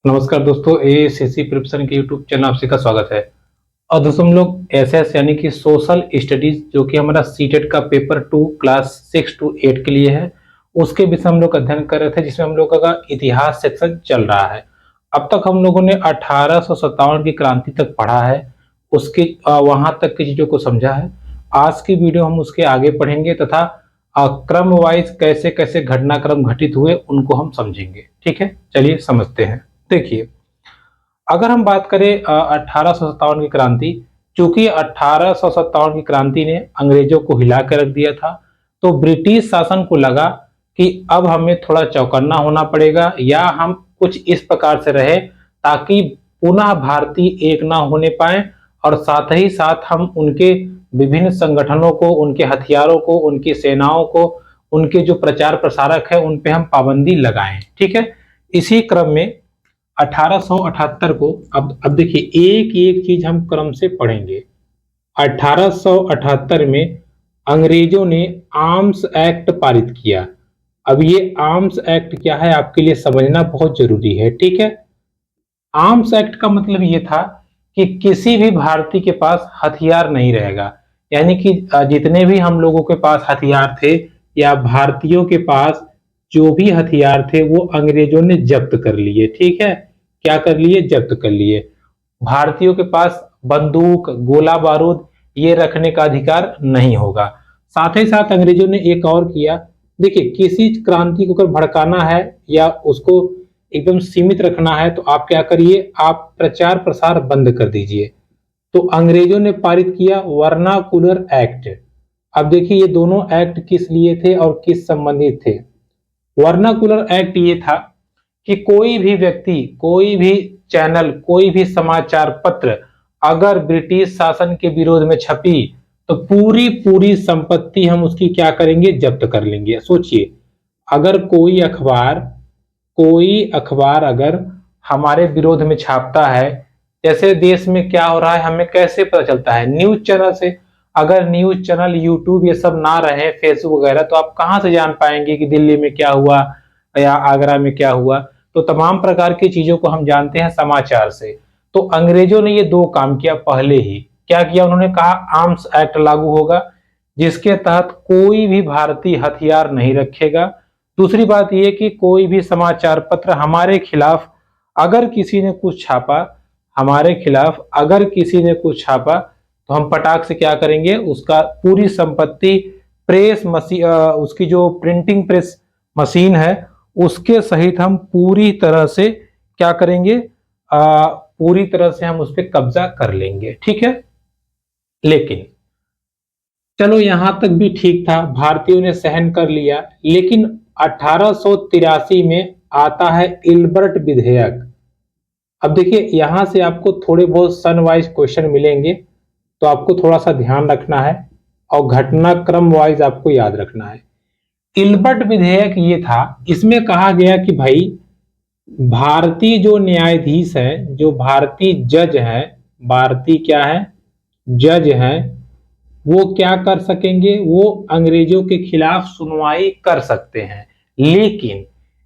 नमस्कार दोस्तों, एएसएससी प्रिपरेशन के यूट्यूब चैनल आपसे का स्वागत है। और दोस्तों हम लोग एसएस यानी कि सोशल स्टडीज जो कि हमारा सीटेट का पेपर 2 क्लास 6 to 8 के लिए है, उसके विषय हम लोग अध्ययन कर रहे थे, जिसमें हम लोग का इतिहास सेक्शन चल रहा है। अब तक हम लोगों ने 1857 की क्रांति तक पढ़ा है, उसके वहां तक की चीजों को समझा है। आज की वीडियो हम उसके आगे पढ़ेंगे तथा क्रम वाइज कैसे कैसे घटनाक्रम घटित हुए उनको हम समझेंगे। ठीक है, चलिए समझते हैं। देखिए, अगर हम बात करें 1857 की क्रांति, चूंकि 1857 की क्रांति ने अंग्रेजों को हिला कर रख दिया था, तो ब्रिटिश शासन को लगा कि अब हमें थोड़ा चौकन्ना होना पड़ेगा या हम कुछ इस प्रकार से रहे ताकि पुनः भारतीय एक ना होने पाए, और साथ ही साथ हम उनके विभिन्न संगठनों को, उनके हथियारों को, उनकी सेनाओं को, उनके जो प्रचार प्रसारक है उन पे हम पाबंदी लगाएं। ठीक है, इसी क्रम में 1878 को अब देखिए, एक एक चीज हम क्रम से पढ़ेंगे। 1878 में अंग्रेजों ने आर्म्स एक्ट पारित किया। अब ये आर्म्स एक्ट क्या है आपके लिए समझना बहुत जरूरी है। ठीक है, आर्म्स एक्ट का मतलब ये था कि किसी भी भारतीय के पास हथियार नहीं रहेगा, यानी कि जितने भी हम लोगों के पास हथियार थे या भारतीयों के पास जो भी हथियार थे वो अंग्रेजों ने जब्त कर लिए। ठीक है, क्या कर लिए? जब्त कर लिए। भारतीयों के पास बंदूक, गोला बारूद ये रखने का अधिकार नहीं होगा। साथ ही साथ अंग्रेजों ने एक और किया। देखिए, किसी क्रांति को अगर भड़काना है या उसको एकदम सीमित रखना है तो आप क्या करिए, आप प्रचार प्रसार बंद कर दीजिए। तो अंग्रेजों ने पारित किया वर्नाकुलर एक्ट। अब देखिए, ये दोनों एक्ट किस लिए थे और किस संबंधित थे। वर्नाकुलर एक्ट ये था कि कोई भी व्यक्ति, कोई भी चैनल, कोई भी समाचार पत्र अगर ब्रिटिश शासन के विरोध में छपी तो पूरी पूरी संपत्ति हम उसकी क्या करेंगे? जब्त कर लेंगे। सोचिए, अगर कोई अखबार अगर हमारे विरोध में छापता है, जैसे देश में क्या हो रहा है हमें कैसे पता चलता है? न्यूज चैनल से। अगर न्यूज चैनल, यूट्यूब ये सब ना रहे, फेसबुक वगैरह, तो आप कहां से जान पाएंगे कि दिल्ली में क्या हुआ या आगरा में क्या हुआ? तो तमाम प्रकार की चीजों को हम जानते हैं समाचार से। तो अंग्रेजों ने ये दो काम किया। पहले ही क्या किया? उन्होंने कहा आर्म्स एक्ट लागू होगा, जिसके तहत कोई भी भारतीय हथियार नहीं रखेगा। दूसरी बात यह कि कोई भी समाचार पत्र हमारे खिलाफ अगर किसी ने कुछ छापा, हमारे खिलाफ अगर किसी ने कुछ छापा, तो हम पटाख से क्या करेंगे? उसका पूरी संपत्ति प्रेस मशीन, उसकी जो प्रिंटिंग प्रेस मशीन है उसके सहित हम पूरी तरह से क्या करेंगे? पूरी तरह से हम उस पर कब्जा कर लेंगे। ठीक है, लेकिन चलो यहां तक भी ठीक था, भारतीयों ने सहन कर लिया। लेकिन 1883 में आता है इल्बर्ट विधेयक। अब देखिए, यहां से आपको थोड़े बहुत सन वाइज क्वेश्चन मिलेंगे, तो आपको थोड़ा सा ध्यान रखना है और घटनाक्रम वाइज आपको याद रखना है। इल्बर्ट विधेयक ये था, इसमें कहा गया कि भाई भारतीय जो न्यायाधीश है, जो भारतीय जज है, भारतीय क्या है? जज है, वो क्या कर सकेंगे? वो अंग्रेजों के खिलाफ सुनवाई कर सकते हैं। लेकिन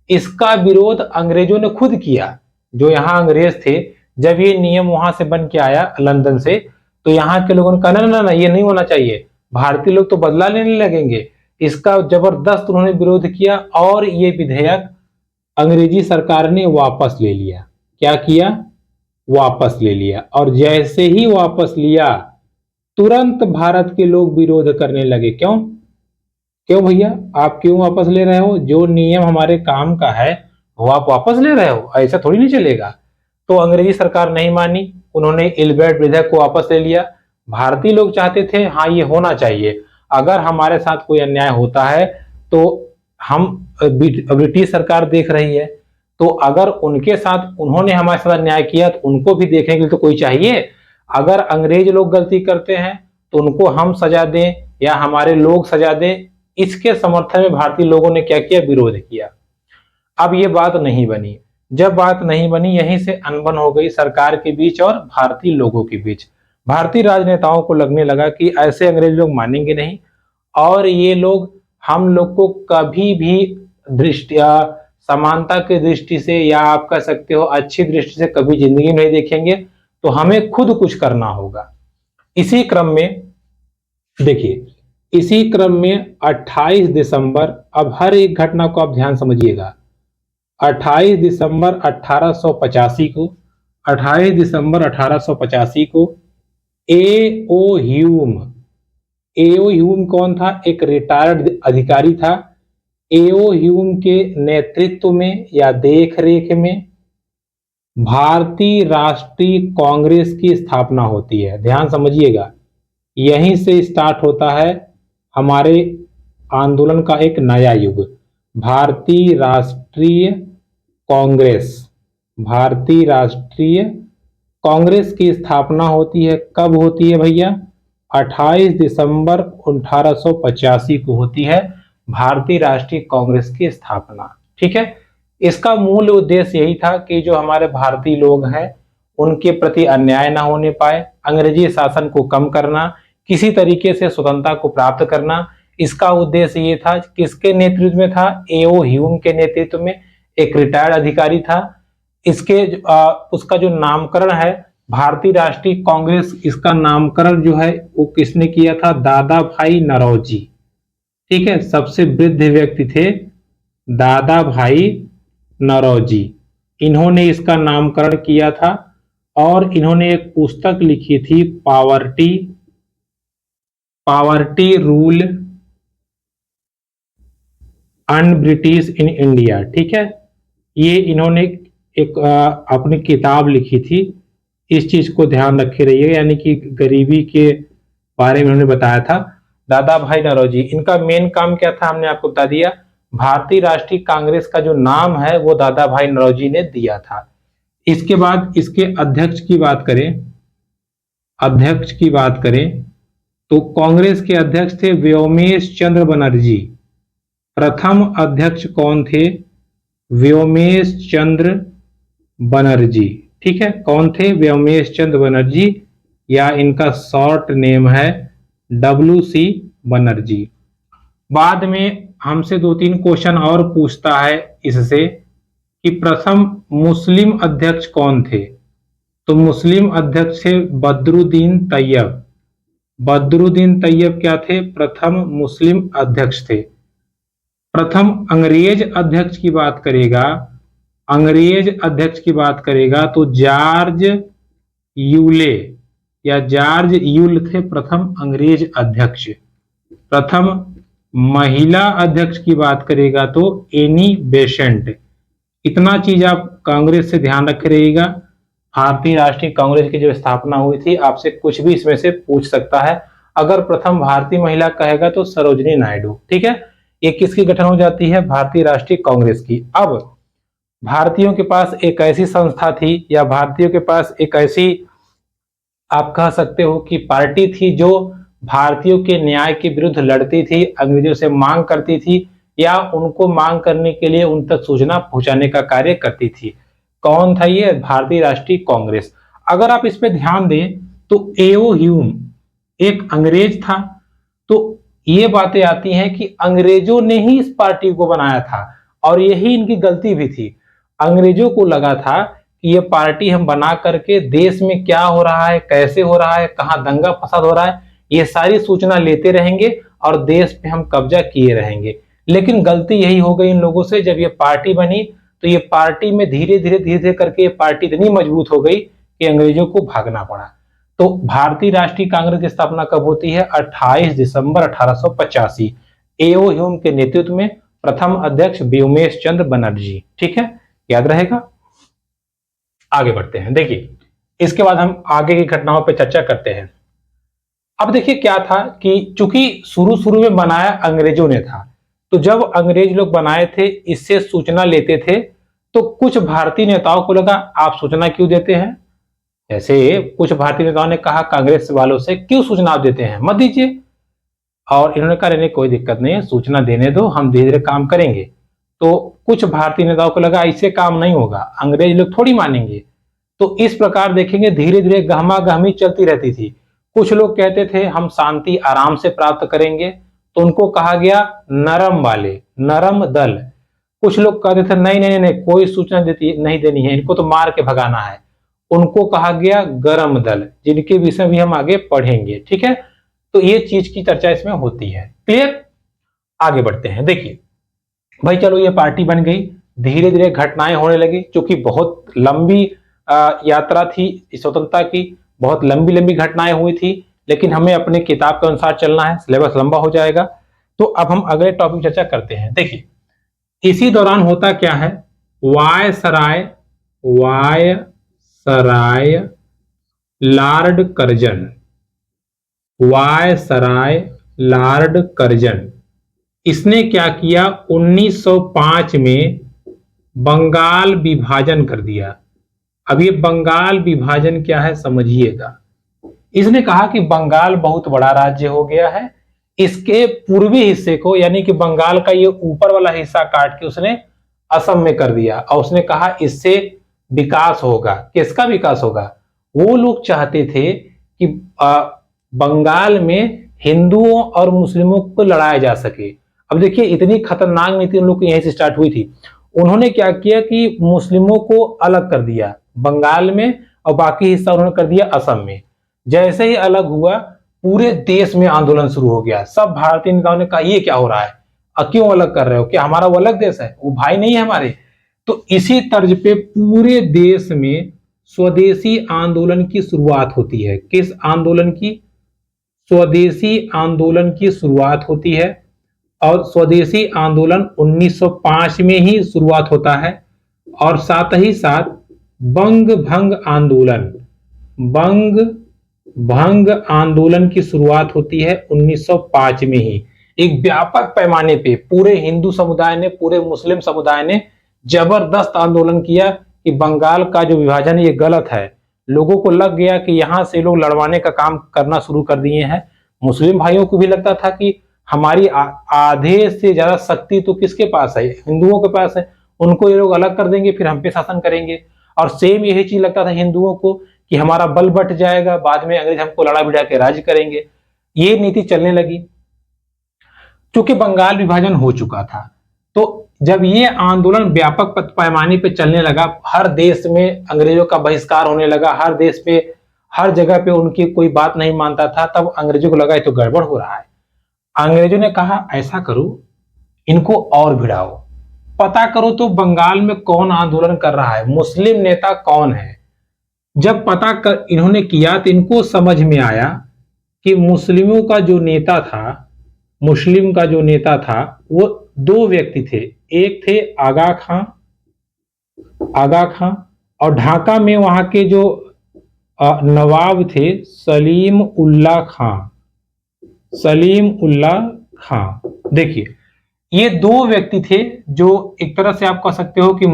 इसका विरोध अंग्रेजों ने खुद किया। जो यहाँ अंग्रेज थे, जब ये नियम वहां से बन के आया लंदन से, तो यहाँ के लोगों ने कहा ना ना ना, ये नहीं होना चाहिए, भारतीय लोग तो बदला लेने लगेंगे। इसका जबरदस्त उन्होंने विरोध किया और ये विधेयक अंग्रेजी सरकार ने वापस ले लिया। क्या किया? वापस ले लिया। और जैसे ही वापस लिया, तुरंत भारत के लोग विरोध करने लगे। क्यों? क्यों भैया, आप क्यों वापस ले रहे हो? जो नियम हमारे काम का है वो आप वापस ले रहे हो, ऐसा थोड़ी नहीं चलेगा। तो अंग्रेजी सरकार नहीं मानी, उन्होंने इल्बर्ट विधेयक को वापस ले लिया। भारतीय लोग चाहते थे हाँ ये होना चाहिए, अगर हमारे साथ कोई अन्याय होता है तो हम, ब्रिटिश सरकार देख रही है, तो अगर उनके साथ उन्होंने हमारे साथ अन्याय किया तो उनको भी देखने के लिए तो कोई चाहिए। अगर अंग्रेज लोग गलती करते हैं तो उनको हम सजा दें या हमारे लोग सजा दें, इसके समर्थन में भारतीय लोगों ने क्या किया? विरोध किया। अब ये बात नहीं बनी। जब बात नहीं बनी, यहीं से अनबन हो गई सरकार के बीच और भारतीय लोगों के बीच। भारतीय राजनेताओं को लगने लगा कि ऐसे अंग्रेज लोग मानेंगे नहीं, और ये लोग हम लोग को कभी भी दृष्टिया समानता की दृष्टि से या आप कह सकते हो अच्छी दृष्टि से कभी जिंदगी में नहीं देखेंगे, तो हमें खुद कुछ करना होगा। इसी क्रम में देखिए, इसी क्रम में 28 दिसंबर, अब हर एक घटना को आप ध्यान समझिएगा। 28 दिसंबर 1885 को 28 दिसंबर 1885 को एओ ह्यूम, एओ ह्यूम कौन था? एक रिटायर्ड अधिकारी था। एओ ह्यूम के नेतृत्व में या देखरेख में भारतीय राष्ट्रीय कांग्रेस की स्थापना होती है। ध्यान समझिएगा, यहीं से स्टार्ट होता है हमारे आंदोलन का एक नया युग। भारतीय राष्ट्रीय कांग्रेस, भारतीय राष्ट्रीय कांग्रेस की स्थापना होती है। कब होती है भैया? 28 दिसंबर 1885 को होती है भारतीय राष्ट्रीय कांग्रेस की स्थापना। ठीक है, इसका मूल उद्देश्य यही था कि जो हमारे भारतीय लोग हैं उनके प्रति अन्याय ना होने पाए, अंग्रेजी शासन को कम करना, किसी तरीके से स्वतंत्रता को प्राप्त करना। इसका उद्देश्य ये था। किसके नेतृत्व में था? एओ ह्यूम के नेतृत्व में, एक रिटायर्ड अधिकारी था। इसके उसका जो नामकरण है भारतीय राष्ट्रीय कांग्रेस, इसका नामकरण जो है वो किसने किया था? दादा भाई नौरोजी। ठीक है, सबसे वृद्ध व्यक्ति थे दादा भाई नौरोजी, इन्होंने इसका नामकरण किया था। और इन्होंने एक पुस्तक लिखी थी, poverty rule un British in India. ठीक है, ये इन्होंने एक अपनी किताब लिखी थी। इस चीज को ध्यान रखे रहिए, यानी कि गरीबी के बारे में उन्होंने बताया था। दादा भाई नौरोजी, इनका मेन काम क्या था हमने आपको बता दिया। भारतीय राष्ट्रीय कांग्रेस का जो नाम है वो दादा भाई नौरोजी ने दिया था। इसके बाद इसके अध्यक्ष की बात करें, अध्यक्ष की बात करें तो कांग्रेस के अध्यक्ष थे व्योमेश चंद्र बनर्जी। प्रथम अध्यक्ष कौन थे? व्योमेश चंद्र बनर्जी। ठीक है, कौन थे? व्योमेश चंद्र बनर्जी, या इनका शॉर्ट नेम है WC बनर्जी। बाद में हमसे 2-3 क्वेश्चन और पूछता है इससे कि प्रथम मुस्लिम अध्यक्ष कौन थे? तो मुस्लिम अध्यक्ष थे बदरुद्दीन तैयब। बदरुद्दीन तैयब क्या थे? प्रथम मुस्लिम अध्यक्ष थे। प्रथम अंग्रेज अध्यक्ष की बात करेगा, अंग्रेज अध्यक्ष की बात करेगा तो जॉर्ज यूले या जॉर्ज यूल थे प्रथम अंग्रेज अध्यक्ष। प्रथम महिला अध्यक्ष की बात करेगा तो एनी बेसेंट। इतना चीज आप कांग्रेस से ध्यान रखे रहिएगा। भारतीय राष्ट्रीय कांग्रेस की जो स्थापना हुई थी, आपसे कुछ भी इसमें से पूछ सकता है। अगर प्रथम भारतीय महिला कहेगा तो सरोजिनी नायडू। ठीक है, ये किसकी गठन हो जाती है? भारतीय राष्ट्रीय कांग्रेस की। अब भारतीयों के पास एक ऐसी संस्था थी या भारतीयों के पास एक ऐसी आप कह सकते हो कि पार्टी थी जो भारतीयों के न्याय के विरुद्ध लड़ती थी, अंग्रेजों से मांग करती थी या उनको मांग करने के लिए उन तक सूचना पहुंचाने का कार्य करती थी। कौन था ये? भारतीय राष्ट्रीय कांग्रेस। अगर आप इस पे ध्यान दें तो एओ ह्यूम एक अंग्रेज था, तो ये बातें आती हैं कि अंग्रेजों ने ही इस पार्टी को बनाया था और यही इनकी गलती भी थी। अंग्रेजों को लगा था कि ये पार्टी हम बना करके देश में क्या हो रहा है, कैसे हो रहा है, कहाँ दंगा फसाद हो रहा है, ये सारी सूचना लेते रहेंगे और देश पे हम कब्जा किए रहेंगे। लेकिन गलती यही हो गई इन लोगों से। जब ये पार्टी बनी तो ये पार्टी में धीरे धीरे करके ये पार्टी इतनी मजबूत हो गई कि अंग्रेजों को भागना पड़ा। तो भारतीय राष्ट्रीय कांग्रेस की स्थापना कब होती है? 28 दिसंबर 1885, एओ ह्यूम के नेतृत्व में। प्रथम अध्यक्ष व्योमेश चंद्र बनर्जी। ठीक है, याद रहेगा। आगे बढ़ते हैं। देखिए, इसके बाद हम आगे की घटनाओं पर चर्चा करते हैं। अब देखिए क्या था कि चूंकि शुरू में बनाया अंग्रेजों ने था, तो जब अंग्रेज लोग बनाए थे, इससे सूचना लेते थे, तो कुछ भारतीय नेताओं को लगा आप सूचना क्यों देते हैं? ऐसे कुछ भारतीय नेताओं ने कहा कांग्रेस वालों से, क्यों सूचना आप देते हैं, मत दीजिए। और इन्होंने कहा नहीं कोई दिक्कत नहीं है, सूचना देने दो, हम धीरे धीरे काम करेंगे। तो कुछ भारतीय नेताओं को लगा इससे काम नहीं होगा, अंग्रेज लोग थोड़ी मानेंगे। तो इस प्रकार देखेंगे धीरे धीरे गहमा गहमी चलती रहती थी। कुछ लोग कहते थे हम शांति आराम से प्राप्त करेंगे, तो उनको कहा गया नरम वाले, नरम दल। कुछ लोग कहते थे नहीं नहीं नहीं, कोई सूचना नहीं देनी है, इनको तो मार के भगाना है। उनको कहा गया गरम दल, जिनके विषय भी हम आगे पढ़ेंगे। ठीक है, तो ये चीज की चर्चा इसमें होती है। क्लियर, आगे बढ़ते हैं। देखिए भाई, चलो ये पार्टी बन गई, धीरे धीरे घटनाएं होने लगी, क्योंकि बहुत लंबी यात्रा थी स्वतंत्रता की, बहुत लंबी लंबी घटनाएं हुई थी, लेकिन हमें अपने किताब के अनुसार चलना है, सिलेबस लंबा हो जाएगा। तो अब हम अगले टॉपिक चर्चा करते हैं। देखिए इसी दौरान होता क्या है, viceroy Lord Curzon, viceroy Lord Curzon, इसने क्या किया, 1905 में बंगाल विभाजन कर दिया। अब ये बंगाल विभाजन क्या है समझिएगा। इसने कहा कि बंगाल बहुत बड़ा राज्य हो गया है, इसके पूर्वी हिस्से को यानी कि बंगाल का ये ऊपर वाला हिस्सा काट के उसने असम में कर दिया, और उसने कहा इससे विकास होगा। किसका विकास होगा, वो लोग चाहते थे कि बंगाल में हिंदुओं और मुस्लिमों को लड़ाया जा सके। अब देखिए इतनी खतरनाक नीति उन लोग की यहीं से स्टार्ट हुई थी। उन्होंने क्या किया कि मुस्लिमों को अलग कर दिया बंगाल में, और बाकी हिस्सा उन्होंने कर दिया असम में। जैसे ही अलग हुआ, पूरे देश में आंदोलन शुरू हो गया। सब भारतीय नेताओं ने कहा ये क्या हो रहा है, क्यों अलग कर रहे हो, क्या हमारा वो अलग देश है, वो भाई नहीं है हमारे। तो इसी तर्ज पे पूरे देश में स्वदेशी आंदोलन की शुरुआत होती है। किस आंदोलन की, स्वदेशी आंदोलन की शुरुआत होती है। और स्वदेशी आंदोलन 1905 में ही शुरुआत होता है, और साथ ही साथ बंग भंग आंदोलन, बंग भंग आंदोलन की शुरुआत होती है 1905 में ही। एक व्यापक पैमाने पे पूरे हिंदू समुदाय ने, पूरे मुस्लिम समुदाय ने जबरदस्त आंदोलन किया कि बंगाल का जो विभाजन है ये गलत है। लोगों को लग गया कि यहां से लोग लड़वाने का काम करना शुरू कर दिए हैं। मुस्लिम भाइयों को भी लगता था कि हमारी आधे से ज्यादा शक्ति तो किसके पास है, हिंदुओं के पास है, उनको ये लोग अलग कर देंगे फिर हम पे शासन करेंगे। और सेम यही चीज लगता था हिंदुओं को कि हमारा बल बट जाएगा, बाद में अंग्रेज हमको लड़ा भिड़ा के राज करेंगे। ये नीति चलने लगी क्योंकि बंगाल विभाजन हो चुका था। तो जब ये आंदोलन व्यापक पैमाने पे चलने लगा, हर देश में अंग्रेजों का बहिष्कार होने लगा, हर देश पे हर जगह पे उनकी कोई बात नहीं मानता था, तब अंग्रेजों को लगा ये तो गड़बड़ हो रहा है। अंग्रेजों ने कहा ऐसा करो, इनको और भिड़ाओ, पता करो तो बंगाल में कौन आंदोलन कर रहा है, मुस्लिम नेता कौन है। जब पता कर इन्होंने किया तो इनको समझ में आया कि मुस्लिमों का जो नेता था, मुस्लिम का जो नेता था वो दो व्यक्ति थे। एक थे आगा खां, आगा खां, और ढाका में वहां के जो नवाब थे सलीम उल्ला खां, सलीम उल्ला खां। देखिए ये दो व्यक्ति थे जो एक तरह से आप कह सकते हो कि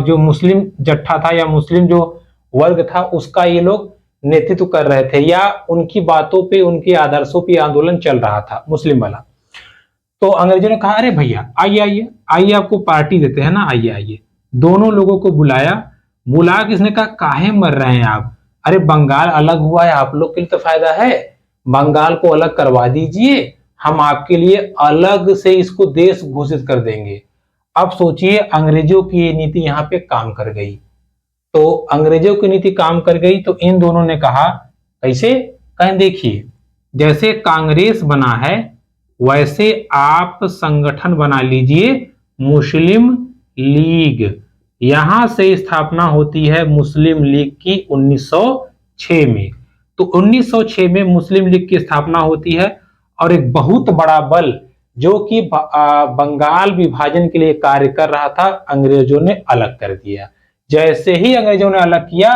जो मुस्लिम जट्ठा था या मुस्लिम जो वर्ग था उसका ये लोग नेतृत्व कर रहे थे, या उनकी बातों पे, उनके आदर्शों पे आंदोलन चल रहा था मुस्लिम वाला। तो अंग्रेजों ने कहा अरे भैया आइए आइए आइए, आपको पार्टी देते हैं ना, आइए आइए। दोनों लोगों को बुलाया, बुला के इसने कहा काहे मर रहे हैं आप, अरे बंगाल अलग हुआ है, आप लोग के लिए तो फायदा है, बंगाल को अलग करवा दीजिए, हम आपके लिए अलग से इसको देश घोषित कर देंगे। अब सोचिए अंग्रेजों की ये नीति यहाँ पे काम कर गई। तो अंग्रेजों की नीति काम कर गई तो इन दोनों ने कहा कैसे, कहें देखिए जैसे कांग्रेस बना है वैसे आप संगठन बना लीजिए मुस्लिम लीग। यहां से स्थापना होती है मुस्लिम लीग की 1906 में। तो 1906 में मुस्लिम लीग की स्थापना होती है, और एक बहुत बड़ा बल जो कि बंगाल विभाजन के लिए कार्य कर रहा था अंग्रेजों ने अलग कर दिया। जैसे ही अंग्रेजों ने अलग किया,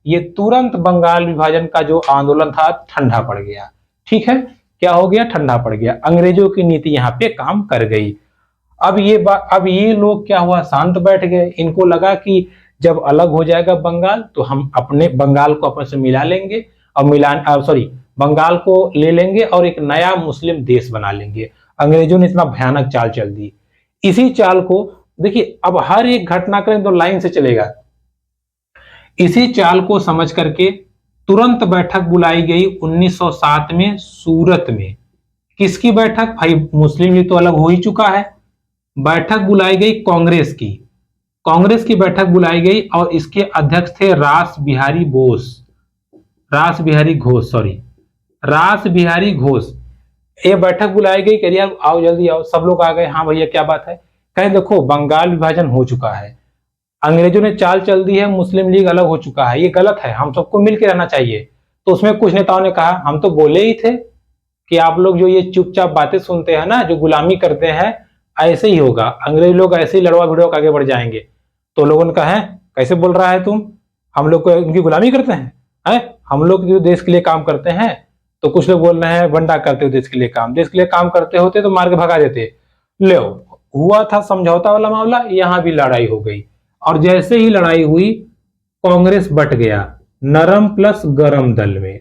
ये तुरंत बंगाल विभाजन का जो आंदोलन था ठंडा पड़ गया। ठीक है, क्या हो गया, ठंडा पड़ गया, अंग्रेजों की नीति यहाँ पे काम कर गई। अब ये लोग क्या हुआ, शांत बैठ गए। इनको लगा कि जब अलग हो जाएगा बंगाल तो हम अपने बंगाल को अपने से मिला लेंगे और बंगाल को ले लेंगे और एक नया मुस्लिम देश बना लेंगे। अंग्रेजों ने इतना भयानक चाल चल दी। इसी चाल को देखिए, अब हर एक घटनाक्रम तो लाइन से चलेगा। इसी चाल को समझ करके तुरंत बैठक बुलाई गई 1907 में सूरत में। किसकी बैठक, भाई मुस्लिम लीग तो अलग हो ही चुका है, बैठक बुलाई गई कांग्रेस की बैठक बुलाई गई और इसके अध्यक्ष थे रास बिहारी घोष। ये बैठक बुलाई गई, कह यार आओ जल्दी आओ, सब लोग आ गए। हाँ भैया क्या बात है? कहे देखो बंगाल विभाजन हो चुका है, अंग्रेजों ने चाल चल दी है, मुस्लिम लीग अलग हो चुका है, ये गलत है, हम सबको मिलकर रहना चाहिए। तो उसमें कुछ नेताओं ने कहा हम तो बोले ही थे कि आप लोग जो ये चुपचाप बातें सुनते हैं ना, जो गुलामी करते हैं, ऐसे ही होगा, अंग्रेज लोग ऐसे ही लड़वा भिड़वा आगे बढ़ जाएंगे। तो लोगों ने कहा है कैसे बोल रहा है तुम, हम लोग को उनकी गुलामी करते हैं, हम लोग जो देश के लिए काम करते हैं। तो कुछ लोग बोल रहे हैं वंडा करते हो देश के लिए काम करते होते तो मार के भगा देते। ले हुआ था समझौता वाला मामला, यहां भी लड़ाई हो गई। और जैसे ही लड़ाई हुई कांग्रेस बट गया नरम प्लस गरम दल में।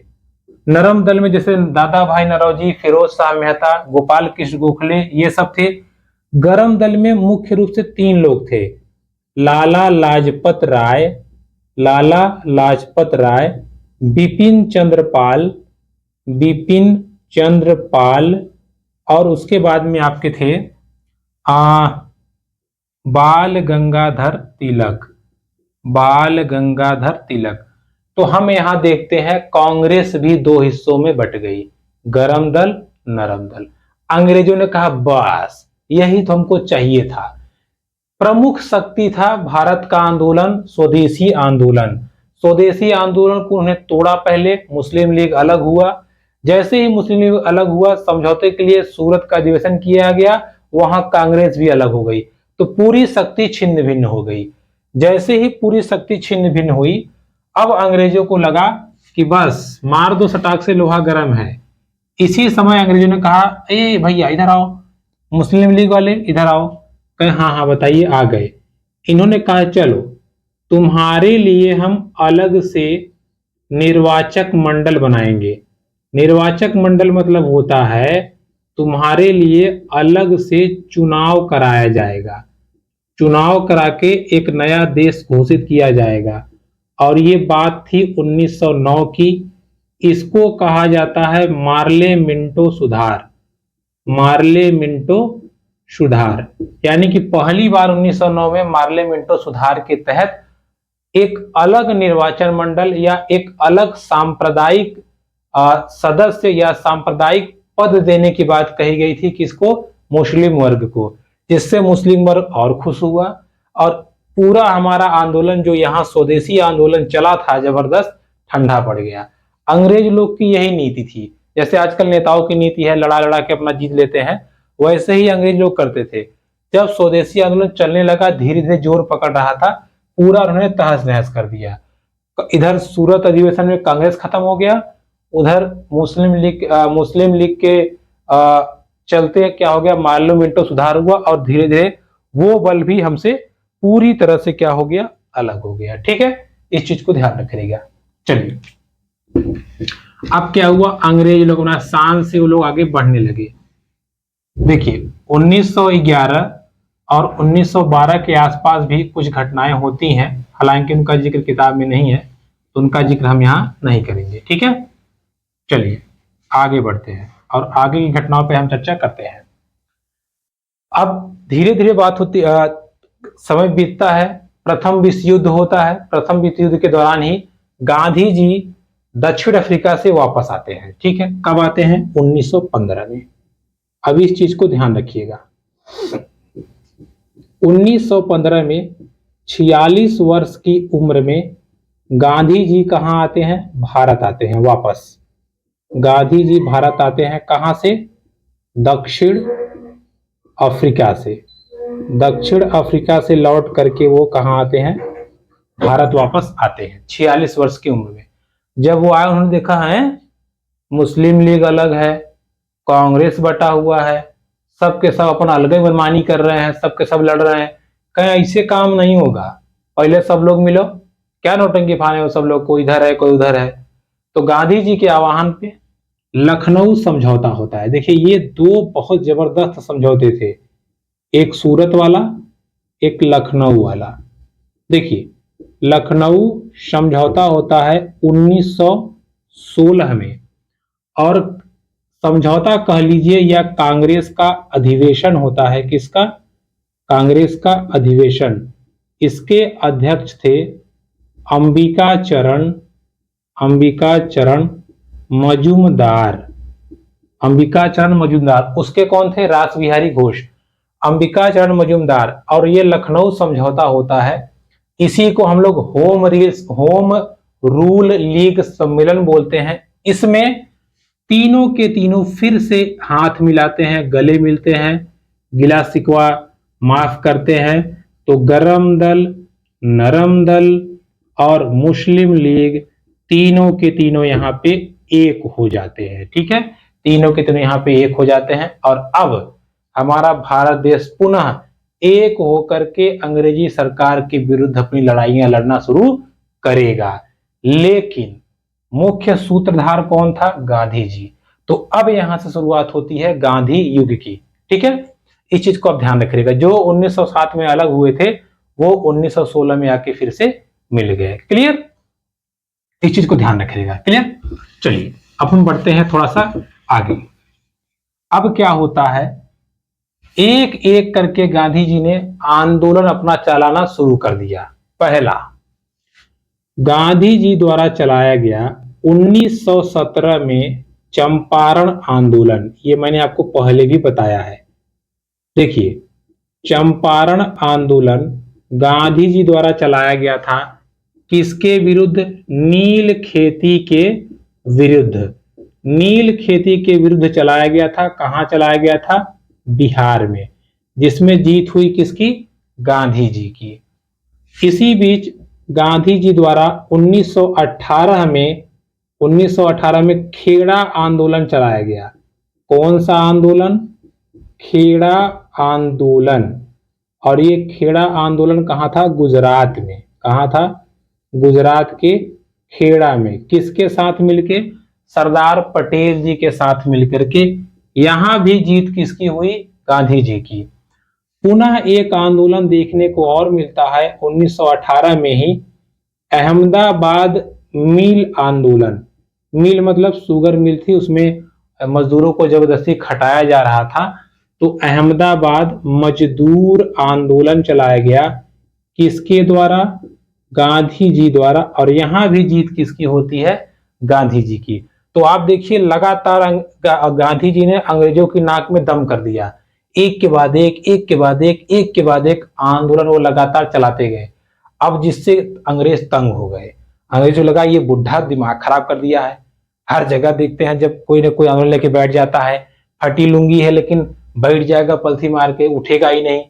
नरम दल में जैसे दादा भाई नौरोजी, फिरोज शाह मेहता, गोपाल कृष्ण गोखले, ये सब थे। गरम दल में मुख्य रूप से 3 लोग थे, लाला लाजपत राय, बिपिन चंद्र पाल, और उसके बाद में आपके थे बाल गंगाधर तिलक। तो हम यहां देखते हैं कांग्रेस भी 2 हिस्सों में बट गई, गरम दल, नरम दल। अंग्रेजों ने कहा बस यही तो हमको चाहिए था। प्रमुख शक्ति था भारत का आंदोलन, स्वदेशी आंदोलन को उन्हें तोड़ा। पहले मुस्लिम लीग अलग हुआ, जैसे ही मुस्लिम लीग अलग हुआ समझौते के लिए सूरत का अधिवेशन किया गया, वहां कांग्रेस भी अलग हो गई, तो पूरी शक्ति छिन्न भिन्न हो गई। जैसे ही पूरी शक्ति छिन्न भिन्न हुई, अब अंग्रेजों को लगा कि बस मार दो सटाक से, लोहा गर्म है। इसी समय अंग्रेजों ने कहा ए भैया इधर आओ, मुस्लिम लीग वाले इधर आओ। कहे हाँ बताइए, आ गए। इन्होंने कहा चलो तुम्हारे लिए हम अलग से निर्वाचक मंडल बनाएंगे। निर्वाचक मंडल मतलब होता है तुम्हारे लिए अलग से चुनाव कराया जाएगा, चुनाव करा के एक नया देश घोषित किया जाएगा। और ये बात थी 1909 की। इसको कहा जाता है मार्ले मिंटो सुधार, यानी कि पहली बार 1909 में मार्ले मिंटो सुधार के तहत एक अलग निर्वाचन मंडल या एक अलग सांप्रदायिक सदस्य या सांप्रदायिक पद देने की बात कही गई थी। किसको? मुस्लिम वर्ग को, जिससे मुस्लिम वर्ग और खुश हुआ। और पूरा हमारा आंदोलन जो यहाँ स्वदेशी आंदोलन चला था जबरदस्त, ठंडा पड़ गया। अंग्रेज लोग की यही नीति थी, जैसे आजकल नेताओं की नीति है लड़ा लड़ा के अपना जीत लेते हैं, वैसे ही अंग्रेज लोग करते थे। जब स्वदेशी आंदोलन चलने लगा, धीरे धीरे जोर पकड़ रहा था, पूरा उन्होंने तहस नहस कर दिया। इधर सूरत अधिवेशन में कांग्रेस खत्म हो गया, उधर मुस्लिम लीग के चलते क्या हो गया, मार्ले मिंटो सुधार हुआ, और धीरे धीरे वो बल भी हमसे पूरी तरह से क्या हो गया, अलग हो गया। ठीक है, इस चीज को ध्यान रखिएगा। चलिए अब क्या हुआ, अंग्रेज लोग अपना शान से वो लोग आगे बढ़ने लगे। देखिए 1911 और 1912 के आसपास भी कुछ घटनाएं होती हैं, हालांकि उनका जिक्र किताब में नहीं है, तो उनका जिक्र हम यहां नहीं करेंगे। ठीक है, चलिए आगे बढ़ते हैं और आगे की घटनाओं पे हम चर्चा करते हैं। अब धीरे धीरे बात होती, समय बीतता है, प्रथम विश्व युद्ध होता है। प्रथम विश्व युद्ध के दौरान ही गांधी जी दक्षिण अफ्रीका से वापस आते हैं। ठीक है, कब आते हैं? 1915 में। अब इस चीज को ध्यान रखिएगा, 1915 में 46 वर्ष की उम्र में गांधी जी कहां आते हैं? भारत आते हैं वापस। गांधी जी भारत आते हैं कहां से? दक्षिण अफ्रीका से। दक्षिण अफ्रीका से लौट करके वो कहां आते हैं? भारत वापस आते हैं 46 वर्ष की उम्र में। जब वो आए उन्होंने देखा है मुस्लिम लीग अलग है, कांग्रेस बटा हुआ है, सबके सब अपन अलग ही मनमानी कर रहे हैं, सबके सब लड़ रहे हैं। कहीं ऐसे काम नहीं होगा, पहले सब लोग मिलो, क्या नौटंकी फाने हो सब लोग, कोई इधर है कोई उधर है। तो गांधी जी के आह्वान पे लखनऊ समझौता होता है। देखिए ये 2 बहुत जबरदस्त समझौते थे, एक सूरत वाला, एक लखनऊ वाला। देखिए लखनऊ समझौता होता है 1916 में, और समझौता कह लीजिए या कांग्रेस का अधिवेशन होता है, किसका? कांग्रेस का अधिवेशन, इसके अध्यक्ष थे अंबिका चरण मजूमदार। अंबिका चरण मजूमदार, उसके कौन थे? रास बिहारी घोष। अंबिका चरण मजूमदार, और ये लखनऊ समझौता होता है, इसी को हम लोग होम रूल लीग सम्मेलन बोलते हैं। इसमें तीनों के तीनों फिर से हाथ मिलाते हैं, गले मिलते हैं, गिला शिकवा माफ करते हैं। तो गरम दल, नरम दल और मुस्लिम लीग तीनों के तीनों यहाँ पे एक हो जाते हैं। ठीक है, तीनों के तीनों यहाँ पे एक हो जाते हैं। और अब हमारा भारत देश पुनः एक होकर के अंग्रेजी सरकार के विरुद्ध अपनी लड़ाइयां लड़ना शुरू करेगा। लेकिन मुख्य सूत्रधार कौन था? गांधी जी। तो अब यहां से शुरुआत होती है गांधी युग की। ठीक है, इस चीज को आप ध्यान रखिएगा। जो 1907 में अलग हुए थे वो 1916 में आके फिर से मिल गए। क्लियर? इस चीज को ध्यान रखिएगा। क्लियर? चलिए अब हम बढ़ते हैं थोड़ा सा आगे। अब क्या होता है, एक एक करके गांधी जी ने आंदोलन अपना चलाना शुरू कर दिया। पहला गांधी जी द्वारा चलाया गया 1917 में चंपारण आंदोलन, ये मैंने आपको पहले भी बताया है। देखिए, चंपारण आंदोलन गांधी जी द्वारा चलाया गया था। किसके विरुद्ध? नील खेती के विरुद्ध। नील खेती के विरुद्ध चलाया गया था। कहां चलाया गया था? बिहार में, जिसमें जीत हुई किसकी? गांधी जी की। इसी बीच गांधी जी द्वारा 1918 में खेड़ा आंदोलन चलाया गया। कौन सा आंदोलन? खेड़ा आंदोलन। और ये खेड़ा आंदोलन कहाँ था? गुजरात में। कहाँ था? गुजरात के खेड़ा में। किसके साथ मिलके? सरदार पटेल जी के साथ मिलकर के। यहां भी जीत किसकी हुई? गांधी जी की। पुनः एक आंदोलन देखने को और मिलता है 1918 में ही, अहमदाबाद मिल आंदोलन। मिल मतलब शुगर मिल थी, उसमें मजदूरों को जबरदस्ती खटाया जा रहा था। तो अहमदाबाद मजदूर आंदोलन चलाया गया। किसके द्वारा? गांधी जी द्वारा। और यहां भी जीत किसकी होती है? गांधी जी की। तो आप देखिए, लगातार गांधी जी ने अंग्रेजों की नाक में दम कर दिया। एक के बाद एक, एक के बाद एक, एक के बाद एक आंदोलन वो लगातार चलाते गए। अब जिससे अंग्रेज तंग हो गए। अंग्रेजों लगा ये बुढ़ा दिमाग खराब कर दिया है। हर जगह देखते हैं जब कोई ना कोई आंदोलन लेके बैठ जाता है, फटी लुंगी है लेकिन बैठ जाएगा पलथी मार के, उठेगा ही नहीं।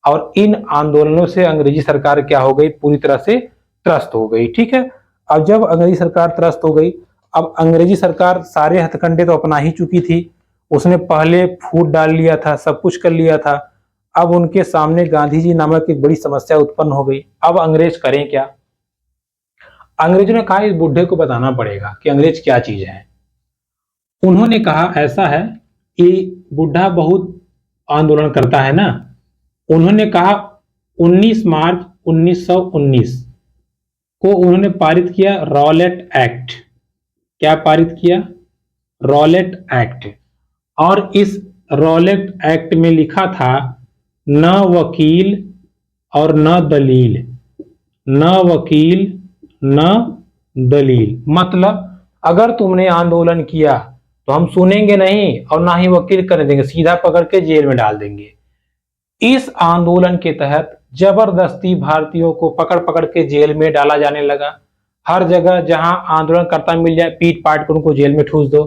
और इन आंदोलनों से अंग्रेजी सरकार क्या हो गई? पूरी तरह से त्रस्त हो गई। ठीक है, अब जब अंग्रेजी सरकार त्रस्त हो गई, अब अंग्रेजी सरकार सारे हथकंडे तो अपना ही चुकी थी। उसने पहले फूट डाल लिया था, सब कुछ कर लिया था। अब उनके सामने गांधी जी नामक एक बड़ी समस्या उत्पन्न हो गई। अब अंग्रेज करें क्या? अंग्रेजों ने कहा इस बुढ़े को बताना पड़ेगा कि अंग्रेज क्या चीज है। उन्होंने कहा ऐसा है कि बुढ़ा बहुत आंदोलन करता है ना। उन्होंने कहा 19 मार्च 1919 को उन्होंने पारित किया रॉलेट एक्ट। क्या पारित किया? Rowlatt act. और इस रॉलेट एक्ट में लिखा था न वकील और न दलील, न वकील न दलील। मतलब अगर तुमने आंदोलन किया तो हम सुनेंगे नहीं और ना ही वकील करने देंगे, सीधा पकड़ के जेल में डाल देंगे। इस आंदोलन के तहत जबरदस्ती भारतीयों को पकड़ पकड़ के जेल में डाला जाने लगा। हर जगह जहां आंदोलनकर्ता मिल जाए पीट पाट कर उनको जेल में ठूस दो,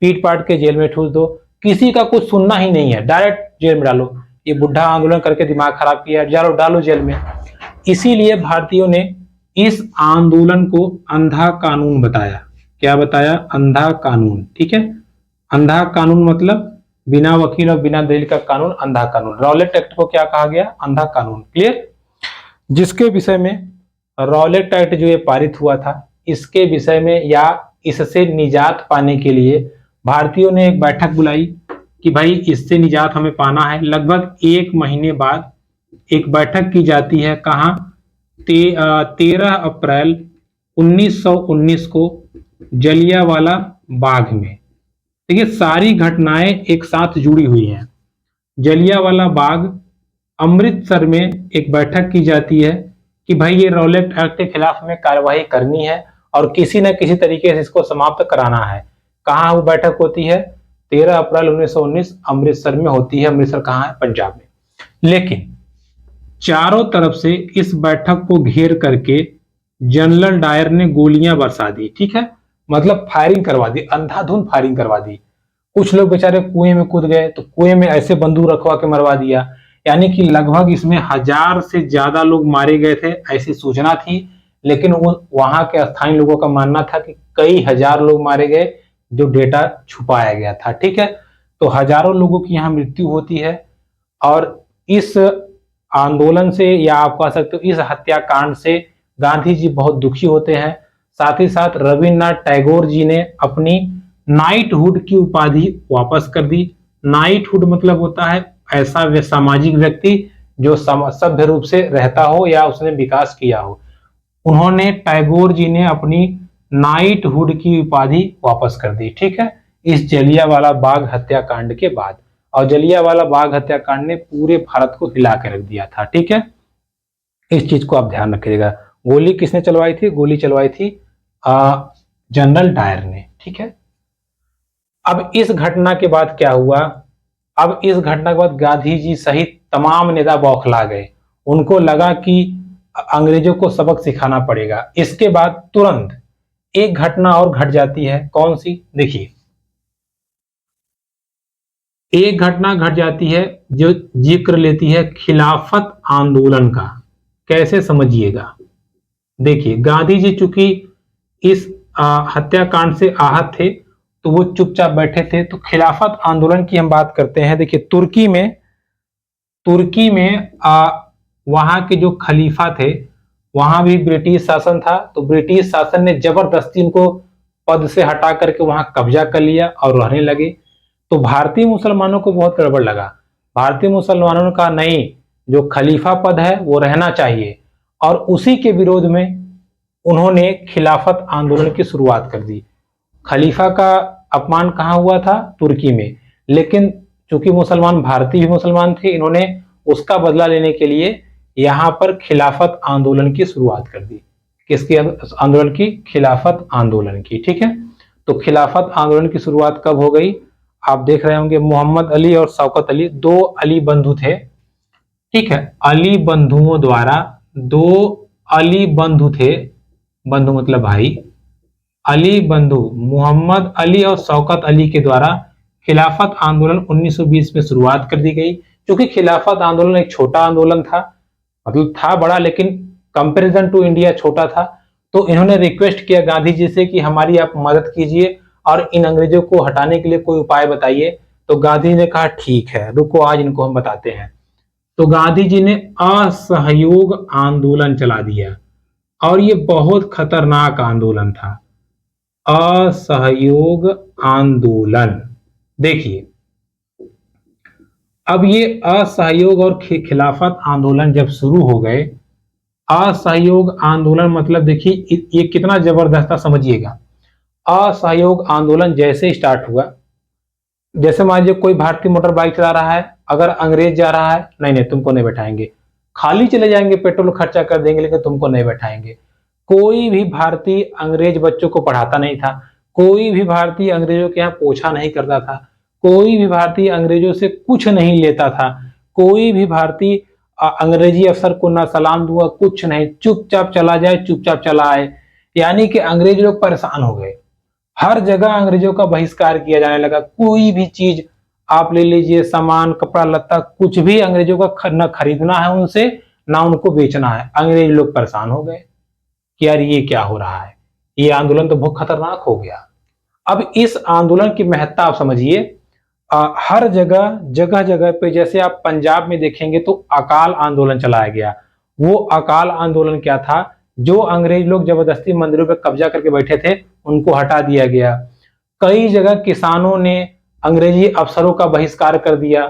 पीट पाट के जेल में ठूस दो। किसी का कुछ सुनना ही नहीं है, डायरेक्ट जेल में डालो। ये बुढ़ा आंदोलन करके दिमाग खराब किया, जाओ डालो जेल में। इसीलिए भारतीयों ने इस आंदोलन को अंधा कानून बताया। क्या बताया? अंधा कानून। ठीक है, अंधा कानून मतलब बिना वकील और बिना दलील का कानून, अंधा कानून। रॉलेट एक्ट को क्या कहा गया? अंधा कानून। क्लियर? जिसके विषय में रॉलेट एक्ट जो ये पारित हुआ था, इसके विषय में या इससे निजात पाने के लिए भारतीयों ने एक बैठक बुलाई कि भाई इससे निजात हमें पाना है। लगभग 1 महीने बाद एक बैठक की जाती है। कहाँ? 13 अप्रैल 1919 को जलियांवाला बाग में। देखिए सारी घटनाएं एक साथ जुड़ी हुई हैं। जलियांवाला बाग अमृतसर में एक बैठक की जाती है कि भाई ये रॉलेट एक्ट के खिलाफ हमें कार्रवाई करनी है और किसी न किसी तरीके से इसको समाप्त कराना है। कहाँ वो बैठक होती है? 13 अप्रैल 1919 अमृतसर में होती है। अमृतसर कहाँ है? पंजाब में। लेकिन चारों तरफ से इस बैठक को घेर करके जनरल डायर ने गोलियां बरसा दी। ठीक है, मतलब फायरिंग करवा दी, अंधाधुंध फायरिंग करवा दी। कुछ लोग बेचारे कुएं में कूद गए, तो कुएं में ऐसे बंदूक रखवा के मरवा दिया। यानी कि लगभग इसमें 1000 से ज्यादा लोग मारे गए थे, ऐसी सूचना थी। लेकिन वो वहां के स्थानीय लोगों का मानना था कि कई हजार लोग मारे गए, जो डेटा छुपाया गया था। ठीक है, तो हजारों लोगों की यहाँ मृत्यु होती है। और इस आंदोलन से, या आप कह सकते हो इस हत्याकांड से, गांधी जी बहुत दुखी होते हैं। साथ ही साथ रविन्द्रनाथ टैगोर जी ने अपनी नाइटहुड की उपाधि वापस कर दी। नाइटहुड मतलब होता है ऐसा सामाजिक व्यक्ति जो सभ्य रूप से रहता हो या उसने विकास किया हो। उन्होंने, टैगोर जी ने अपनी नाइटहुड की उपाधि वापस कर दी। ठीक है, इस जलियांवाला बाग हत्याकांड के बाद। और जलियांवाला बाग हत्याकांड ने पूरे भारत को हिला कर रख दिया था। ठीक है, इस चीज को आप ध्यान रखिएगा। गोली किसने चलवाई थी? गोली चलवाई थी जनरल डायर ने। ठीक है, अब इस घटना के बाद क्या हुआ? अब इस घटना के बाद गांधी जी सहित तमाम नेता बौखला गए। उनको लगा कि अंग्रेजों को सबक सिखाना पड़ेगा। इसके बाद तुरंत एक घटना और घट जाती है। कौन सी? देखिए, एक घटना घट जाती है जो जिक्र लेती है खिलाफत आंदोलन का। कैसे? समझिएगा। देखिए, गांधी जी चूंकि इस हत्याकांड से आहत थे, तो वो चुपचाप बैठे थे। तो खिलाफत आंदोलन की हम बात करते हैं। देखिए, तुर्की में वहां के जो खलीफा थे, वहां भी ब्रिटिश शासन था। तो ब्रिटिश शासन ने जबरदस्ती उनको पद से हटा करके वहां कब्जा कर लिया और रहने लगे। तो भारतीय मुसलमानों को बहुत गड़बड़ लगा। भारतीय मुसलमानों ने कहा नहीं, जो खलीफा पद है वो रहना चाहिए। और उसी के विरोध में उन्होंने खिलाफत आंदोलन की शुरुआत कर दी। खलीफा का अपमान कहाँ हुआ था? तुर्की में। लेकिन चूंकि मुसलमान भारतीय भी मुसलमान थे, इन्होंने उसका बदला लेने के लिए यहाँ पर खिलाफत आंदोलन की शुरुआत कर दी। किसके आंदोलन की? खिलाफत आंदोलन की। ठीक है, तो खिलाफत आंदोलन की शुरुआत कब हो गई? आप देख रहे होंगे, मोहम्मद अली और शौकत अली, दो अली बंधु थे। ठीक है, अली बंधुओं द्वारा, दो अली बंधु थे, बंधु मतलब भाई, अली बंधु मोहम्मद अली और शौकत अली के द्वारा खिलाफत आंदोलन 1920 में शुरुआत कर दी गई। क्योंकि खिलाफत आंदोलन एक छोटा आंदोलन था, मतलब था बड़ा लेकिन कंपैरिजन टू इंडिया छोटा था। तो इन्होंने रिक्वेस्ट किया गांधी जी से कि हमारी आप मदद कीजिए और इन अंग्रेजों को हटाने के लिए कोई उपाय बताइए। तो गांधी ने कहा ठीक है, रुको आज इनको हम बताते हैं। तो गांधी जी ने असहयोग आंदोलन चला दिया, और ये बहुत खतरनाक आंदोलन था, असहयोग आंदोलन। देखिए, अब ये असहयोग और खिलाफत आंदोलन जब शुरू हो गए, असहयोग आंदोलन मतलब देखिए ये कितना जबरदस्त था, समझिएगा। असहयोग आंदोलन जैसे स्टार्ट हुआ, जैसे मान लीजिए कोई भारतीय मोटर बाइक चला रहा है, अगर अंग्रेज जा रहा है, नहीं नहीं तुमको नहीं बैठाएंगे, खाली चले जाएंगे, पेट्रोल खर्चा कर देंगे, लेकिन तुमको नहीं बैठाएंगे। कोई भी भारतीय अंग्रेज बच्चों को पढ़ाता नहीं था, कोई भी भारतीय अंग्रेजों के यहाँ पोछा नहीं करता था, कोई भी भारतीय अंग्रेजों से कुछ नहीं लेता था, कोई भी भारतीय अंग्रेजी अफसर को ना सलाम दूंगा, कुछ नहीं, चुपचाप चला जाए, चुपचाप चला आए। यानी कि अंग्रेज लोग परेशान हो गए। हर जगह अंग्रेजों का बहिष्कार किया जाने लगा। कोई भी चीज आप ले लीजिए, सामान, कपड़ा लत्ता, कुछ भी अंग्रेजों का न खरीदना है उनसे, ना उनको बेचना है। अंग्रेज लोग परेशान हो गए कि यार ये क्या हो रहा है, ये आंदोलन तो बहुत खतरनाक हो गया। अब इस आंदोलन की महत्ता आप समझिए। हर जगह जगह जगह पे, जैसे आप पंजाब में देखेंगे तो अकाल आंदोलन चलाया गया। वो अकाल आंदोलन क्या था? जो अंग्रेज लोग जबरदस्ती मंदिरों पर कब्जा करके बैठे थे, उनको हटा दिया गया। कई जगह किसानों ने अंग्रेजी अफसरों का बहिष्कार कर दिया।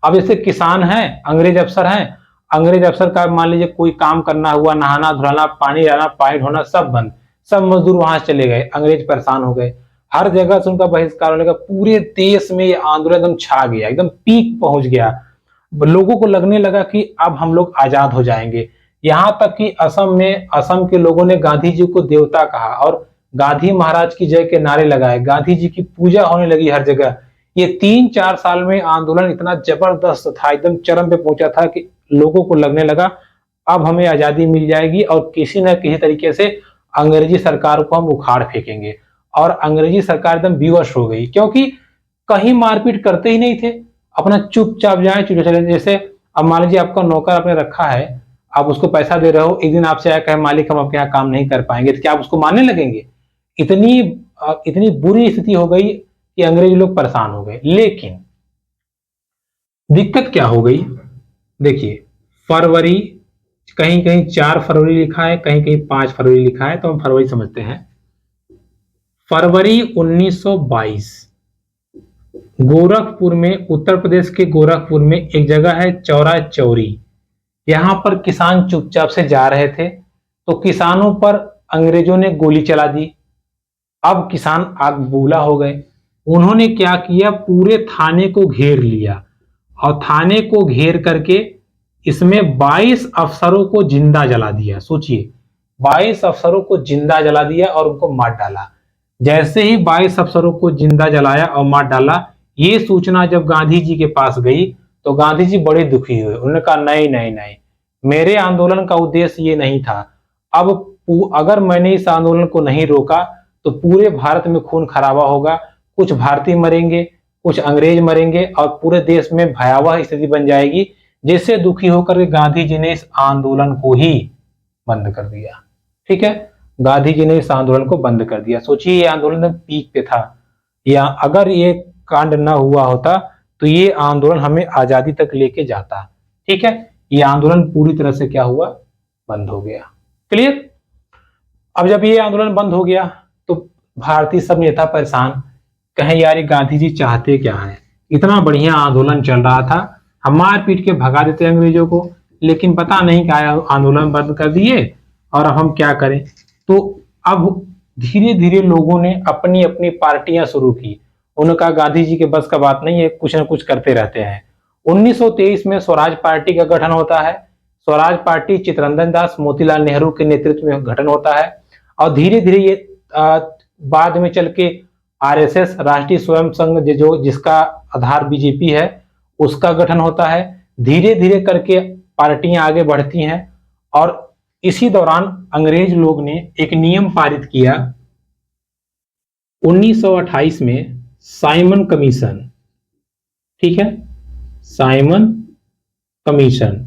अब जैसे किसान हैं, अंग्रेज अफसर हैं, अंग्रेज अफसर का मान लीजिए कोई काम करना हुआ, नहाना धुलाना, पानी लाना, पानी ढोना, सब बंद, सब मजदूर वहां से चले गए। अंग्रेज परेशान हो गए, हर जगह से उनका बहिष्कार होने का। पूरे देश में ये आंदोलन एकदम छा गया, एकदम पीक पहुंच गया। लोगों को लगने लगा कि अब हम लोग आजाद हो जाएंगे। यहाँ तक कि असम के लोगों ने गांधी जी को देवता कहा और गांधी महाराज की जय के नारे लगाए। गांधी जी की पूजा होने लगी हर जगह। ये 3-4 साल में आंदोलन इतना जबरदस्त था, एकदम चरम पे पहुंचा था कि लोगों को लगने लगा अब हमें आजादी मिल जाएगी और किसी न किसी तरीके से अंग्रेजी सरकार को हम उखाड़ फेंकेंगे। और अंग्रेजी सरकार एकदम विवश हो गई, क्योंकि कहीं मारपीट करते ही नहीं थे, अपना चुपचाप जाए चुप चले। जैसे अब मान लीजिए आपका नौकर आपने रखा है, आप उसको पैसा दे रहे हो, एक दिन आपसे आया कहे मालिक हम आपके यहाँ काम नहीं कर पाएंगे, तो क्या आप उसको मानने लगेंगे? इतनी इतनी बुरी स्थिति हो गई कि अंग्रेज लोग परेशान हो गए। लेकिन दिक्कत क्या हो गई, देखिए फरवरी, कहीं कहीं 4 फरवरी लिखा है, कहीं कहीं 5 फरवरी लिखा है, तो हम फरवरी समझते हैं। फरवरी 1922 गोरखपुर में, उत्तर प्रदेश के गोरखपुर में एक जगह है चौरा चौरी, यहां पर किसान चुपचाप से जा रहे थे तो किसानों पर अंग्रेजों ने गोली चला दी। अब किसान आग बबूला हो गए। उन्होंने क्या किया, पूरे थाने को घेर लिया और थाने को घेर करके इसमें 22 अफसरों को जिंदा जला दिया। सोचिए, 22 अफसरों को जिंदा जला दिया और उनको मार डाला। जैसे ही 22 अफसरों को जिंदा जलाया और मार डाला, ये सूचना जब गांधी जी के पास गई तो गांधी जी बड़े दुखी हुए। उन्होंने कहा नहीं नहीं नहीं, मेरे आंदोलन का उद्देश्य ये नहीं था। अब अगर मैंने इस आंदोलन को नहीं रोका तो पूरे भारत में खून खराबा होगा, कुछ भारतीय मरेंगे, कुछ अंग्रेज मरेंगे और पूरे देश में भयावह स्थिति बन जाएगी। जिससे दुखी होकर गांधी जी ने इस आंदोलन को ही बंद कर दिया। ठीक है, गांधी जी ने इस आंदोलन को बंद कर दिया। सोचिए, ये आंदोलन पीक पे था, या अगर ये कांड ना हुआ होता तो ये आंदोलन हमें आजादी तक लेके जाता। ठीक है, ये आंदोलन पूरी तरह से क्या हुआ, बंद हो गया। क्लियर? अब जब ये आंदोलन बंद हो गया तो भारतीय सब नेता परेशान, कहें यार ये गांधी जी चाहते क्या है, इतना बढ़िया आंदोलन चल रहा था, हम मार पीट के भगा देते अंग्रेजों को, लेकिन पता नहीं क्या आंदोलन बंद कर दिए और अब हम क्या करें। तो अब धीरे धीरे लोगों ने अपनी अपनी पार्टियां शुरू की। उनका गांधी जी के बस का बात नहीं है, कुछ ना कुछ करते रहते हैं। 1923 में स्वराज पार्टी का गठन होता है। स्वराज पार्टी चित्तरंजन दास मोतीलाल नेहरू के नेतृत्व में गठन होता है और धीरे धीरे ये बाद में चल के आरएसएस, राष्ट्रीय स्वयं संघ, जो जिसका आधार बीजेपी है, उसका गठन होता है। धीरे धीरे करके पार्टियां आगे बढ़ती हैं और इसी दौरान अंग्रेज लोग ने एक नियम पारित किया 1928 में, साइमन कमीशन। ठीक है, साइमन कमीशन।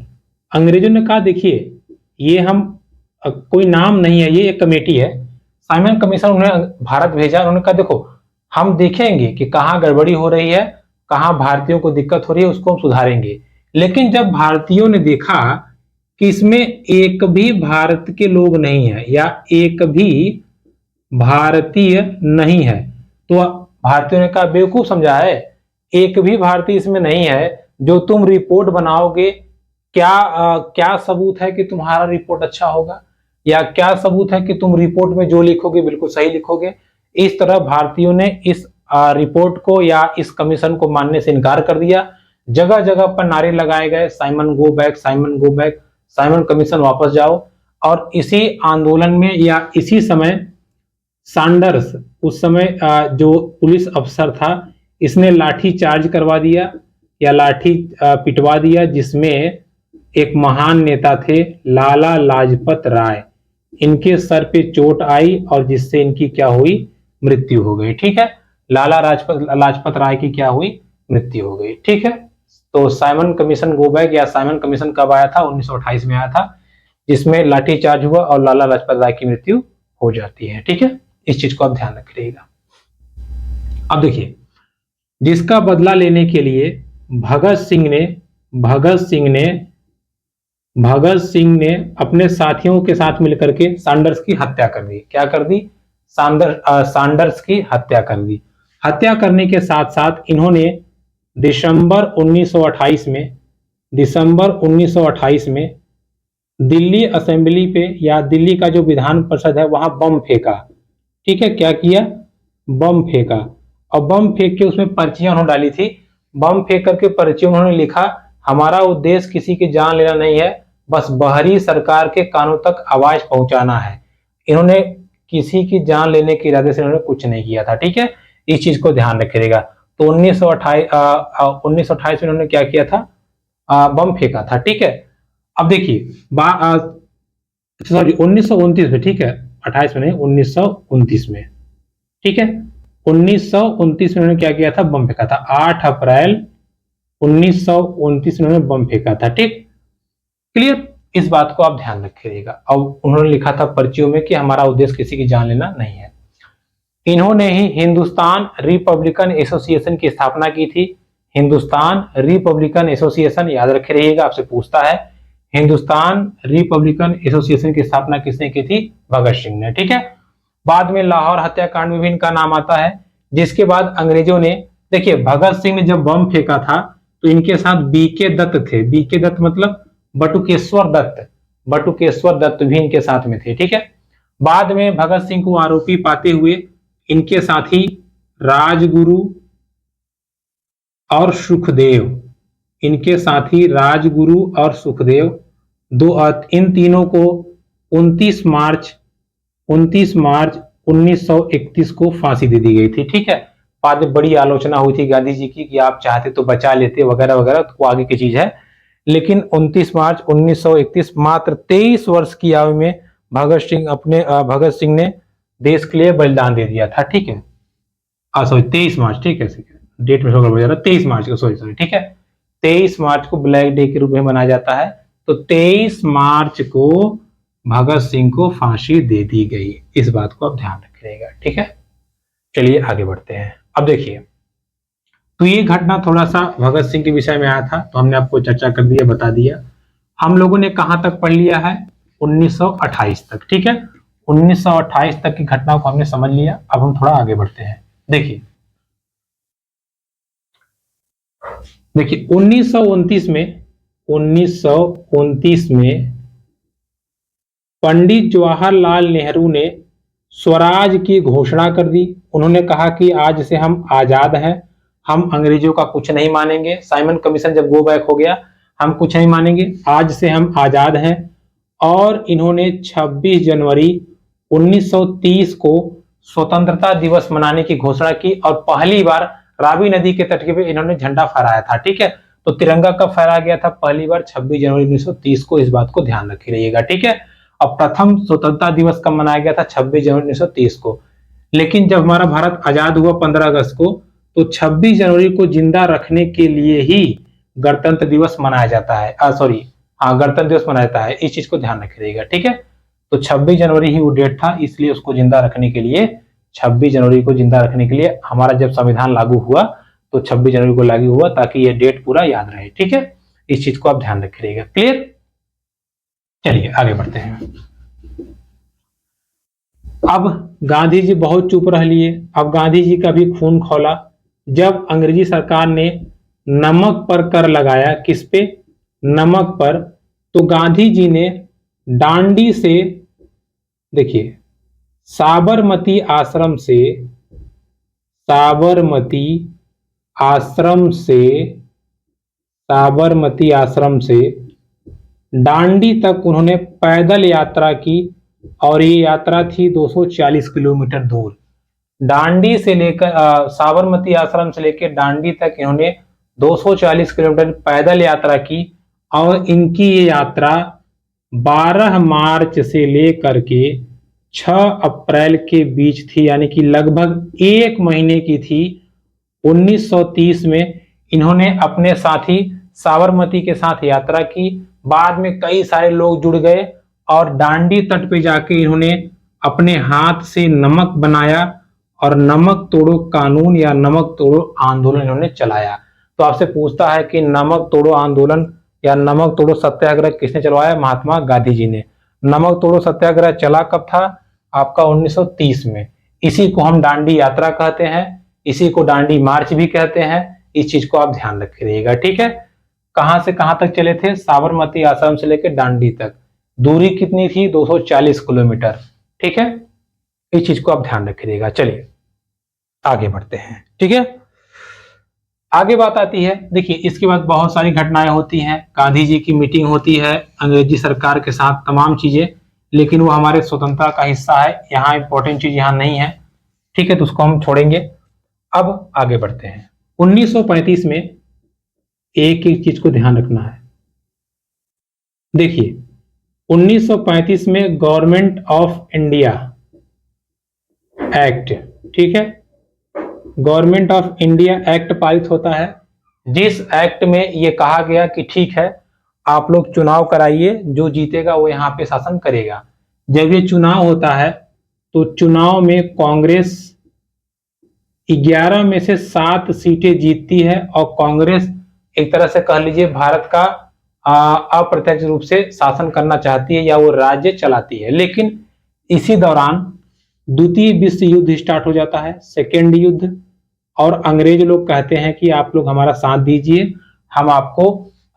अंग्रेजों ने कहा देखिए ये हम कोई नाम नहीं है, ये एक कमेटी है। साइमन कमीशन उन्हें भारत भेजा। उन्होंने कहा देखो हम देखेंगे कि कहाँ गड़बड़ी हो रही है, कहाँ भारतीयों को दिक्कत हो रही है, उसको हम सुधारेंगे। लेकिन जब भारतीयों ने देखा कि इसमें एक भी भारत के लोग नहीं है या एक भी भारतीय नहीं है, तो भारतीयों ने कहा बेवकूफ समझा है, एक भी भारतीय इसमें नहीं है, जो तुम रिपोर्ट बनाओगे क्या सबूत है कि तुम्हारा रिपोर्ट अच्छा होगा, या क्या सबूत है कि तुम रिपोर्ट में जो लिखोगे बिल्कुल सही लिखोगे। इस तरह भारतीयों ने इस रिपोर्ट को या इस कमीशन को मानने से इनकार कर दिया। जगह जगह पर नारे लगाए गए, Simon go back, Simon go back, Simon commission वापस जाओ। और इसी आंदोलन में या इसी समय सैंडर्स, उस समय जो पुलिस अफसर था, इसने लाठी चार्ज करवा दिया या लाठी पिटवा दिया, जिसमें एक महान नेता थे लाला लाजपत राय। इनके सर पे चोट आई और जिससे इनकी क्या हुई, मृत्यु हो गई। ठीक है, लाला लाजपत राय की क्या हुई, मृत्यु हो गई। ठीक है, तो साइमन कमीशन गो बैक या साइमन कमीशन कब आया था, 1928 में आया था, जिसमें लाठी चार्ज हुआ और लाला लाजपत राय की मृत्यु हो जाती है। ठीक है, इस चीज को आप ध्यान रखिएगा। अब देखिए, जिसका बदला लेने के लिए भगत सिंह ने अपने साथियों के साथ मिलकर के सैंडर्स की हत्या कर दी। क्या कर दी, सैंडर्स की हत्या कर दी। हत्या करने के साथ साथ इन्होंने दिसंबर 1928 में दिल्ली असेंबली पे या दिल्ली का जो विधान परिषद है वहां बम फेंका। ठीक है, क्या किया, बम फेंका। और बम फेंक के उसमें पर्चियां उन्होंने डाली थी। बम फेंक करके पर्चियों उन्होंने लिखा हमारा उद्देश्य किसी की जान लेना नहीं है, बस बाहरी सरकार के कानों तक आवाज पहुंचाना है। इन्होंने किसी की जान लेने के इरादे से इन्होंने कुछ नहीं किया था, ठीक है, इस चीज को ध्यान रखिएगा। तो 1928 में इन्होंने क्या किया था, बम फेंका था, ठीक है। अब देखिए सॉरी 1929 में, ठीक है, 28 में नहीं, 1929 में, ठीक है, 1929 में उन्होंने क्या किया था, बम फेंका था। 8 अप्रैल 1929 में उन्होंने बम फेंका था, ठीक, क्लियर। इस बात को आप ध्यान रखिएगा। अब उन्होंने लिखा था पर्चियों में कि हमारा उद्देश्य किसी की जान लेना नहीं है। इन्होंने ही हिंदुस्तान रिपब्लिकन एसोसिएशन की स्थापना की थी। हिंदुस्तान रिपब्लिकन एसोसिएशन, याद रखे रहिएगा, आपसे पूछता है हिंदुस्तान रिपब्लिकन एसोसिएशन की स्थापना किसने की थी, भगत सिंह ने, ठीक है। बाद में लाहौर हत्याकांड में भी इनका नाम आता है, जिसके बाद अंग्रेजों ने, देखिए भगत सिंह ने जब बम फेंका था तो इनके साथ बीके दत्त थे। बीके दत्त मतलब बटुकेश्वर दत्त, बटुकेश्वर दत्त भी इनके साथ में थे, ठीक है। बाद में भगत सिंह को आरोपी पाते हुए इनके साथी राजगुरु और सुखदेव, इनके साथी राजगुरु और सुखदेव इन तीनों को 29 मार्च 1931 को फांसी दे दी गई थी, ठीक है। बाद में बड़ी आलोचना हुई थी गांधी जी की कि आप चाहते तो बचा लेते वगैरह वगैरह, तो आगे की चीज है। लेकिन 29 मार्च 1931 मात्र 23 वर्ष की आयु में भगत सिंह ने देश के लिए बलिदान दे दिया था, ठीक है। सॉरी 23 मार्च, ठीक है, डेट में गड़बड़ जा रहा है, 23 मार्च को, सॉरी, ठीक है, 23 मार्च को ब्लैक डे के रूप में मनाया जाता है। तो 23 मार्च को भगत सिंह को फांसी दे दी गई, इस बात को आप ध्यान रखिएगा, ठीक है। चलिए आगे बढ़ते हैं। अब देखिए, तो ये घटना थोड़ा सा भगत सिंह के विषय में आया था, तो हमने आपको चर्चा कर दिया, बता दिया। हम लोगों ने कहां तक पढ़ लिया है, 1928 तक, ठीक है। 1928 तक की घटना को हमने समझ लिया। अब हम थोड़ा आगे बढ़ते हैं। देखिए 1929 में पंडित जवाहरलाल नेहरू ने स्वराज की घोषणा कर दी। उन्होंने कहा कि आज से हम आजाद हैं, हम अंग्रेजों का कुछ नहीं मानेंगे। साइमन कमीशन जब गो बैक हो गया, हम कुछ नहीं मानेंगे, आज से हम आजाद हैं। और इन्होंने 26 जनवरी 1930 को स्वतंत्रता दिवस मनाने की घोषणा की और पहली बार रावी नदी के तट पे इन्होंने झंडा फहराया था, ठीक है। तो तिरंगा कब फहराया गया था, पहली बार 26 जनवरी 1930 को, इस बात को ध्यान रखी रहिएगा, ठीक है। अब प्रथम स्वतंत्रता दिवस कब मनाया गया था, 26 जनवरी 1930 को। लेकिन जब हमारा भारत आजाद हुआ 15 अगस्त को, तो 26 जनवरी को जिंदा रखने के लिए ही गणतंत्र दिवस मनाया जाता है, गणतंत्र दिवस मनाया जाता है, इस चीज को ध्यान रखिएगा, ठीक है। तो 26 जनवरी ही वो डेट था, इसलिए उसको जिंदा रखने के लिए, 26 जनवरी को जिंदा रखने के लिए हमारा जब संविधान लागू हुआ तो 26 जनवरी को लागू हुआ, ताकि ये डेट पूरा याद रहे, ठीक है। इस चीज को आप ध्यान रखिएगा, क्लियर। चलिए आगे बढ़ते हैं। अब गांधी जी बहुत चुप रह लिए। अब गांधी जी का भी खून खौला जब अंग्रेजी सरकार ने नमक पर कर लगाया। किस पे, नमक पर। तो गांधी जी ने डांडी से, देखिए साबरमती आश्रम से डांडी तक उन्होंने पैदल यात्रा की, और ये यात्रा थी 240 किलोमीटर दूर। डांडी से लेकर साबरमती आश्रम से लेकर डांडी तक इन्होंने 240 किलोमीटर पैदल यात्रा की, और इनकी ये यात्रा 12 मार्च से लेकर के 6 अप्रैल के बीच थी, यानी कि लगभग 1 महीने की थी। 1930 में इन्होंने अपने साथी साबरमती के साथ यात्रा की। बाद में कई सारे लोग जुड़ गए और डांडी तट पे जाके इन्होंने अपने हाथ से नमक बनाया और नमक तोड़ो कानून या नमक तोड़ो आंदोलन इन्होंने चलाया। तो आपसे पूछता है कि नमक तोड़ो आंदोलन या नमक तोड़ो सत्याग्रह किसने चलवाया, महात्मा गांधी जी ने। नमक तोड़ो सत्याग्रह चला कब था, आपका 1930 में। इसी को हम डांडी यात्रा कहते हैं, इसी को डांडी मार्च भी कहते हैं। इस चीज को आप ध्यान रखिएगा, ठीक है। कहां से कहां तक चले थे, साबरमती आश्रम से लेकर डांडी तक। दूरी कितनी थी, 240 किलोमीटर, ठीक है। इस चीज को आप ध्यान रखिएगा। चलिए आगे बढ़ते हैं, ठीक है। आगे बात आती है, देखिए इसके बाद बहुत सारी घटनाएं होती हैं, गांधी जी की मीटिंग होती है अंग्रेजी सरकार के साथ, तमाम चीजें, लेकिन वो हमारे स्वतंत्रता का हिस्सा है, यहाँ इंपॉर्टेंट चीज यहाँ नहीं है, ठीक है, तो उसको हम छोड़ेंगे। अब आगे बढ़ते हैं। 1935 में एक एक चीज को ध्यान रखना है। देखिए 1935 में गवर्नमेंट ऑफ इंडिया एक्ट, ठीक है, गवर्नमेंट ऑफ इंडिया एक्ट पारित होता है, जिस एक्ट में यह कहा गया कि ठीक है आप लोग चुनाव कराइए, जो जीतेगा वो यहाँ पे शासन करेगा। जब ये चुनाव होता है तो चुनाव में कांग्रेस 11 में से 7 सीटें जीतती है, और कांग्रेस एक तरह से कह लीजिए भारत का अप्रत्यक्ष रूप से शासन करना चाहती है, या वो राज्य चलाती है। लेकिन इसी दौरान द्वितीय विश्व युद्ध स्टार्ट हो जाता है, सेकेंड युद्ध, और अंग्रेज लोग कहते हैं कि आप लोग हमारा साथ दीजिए, हम आपको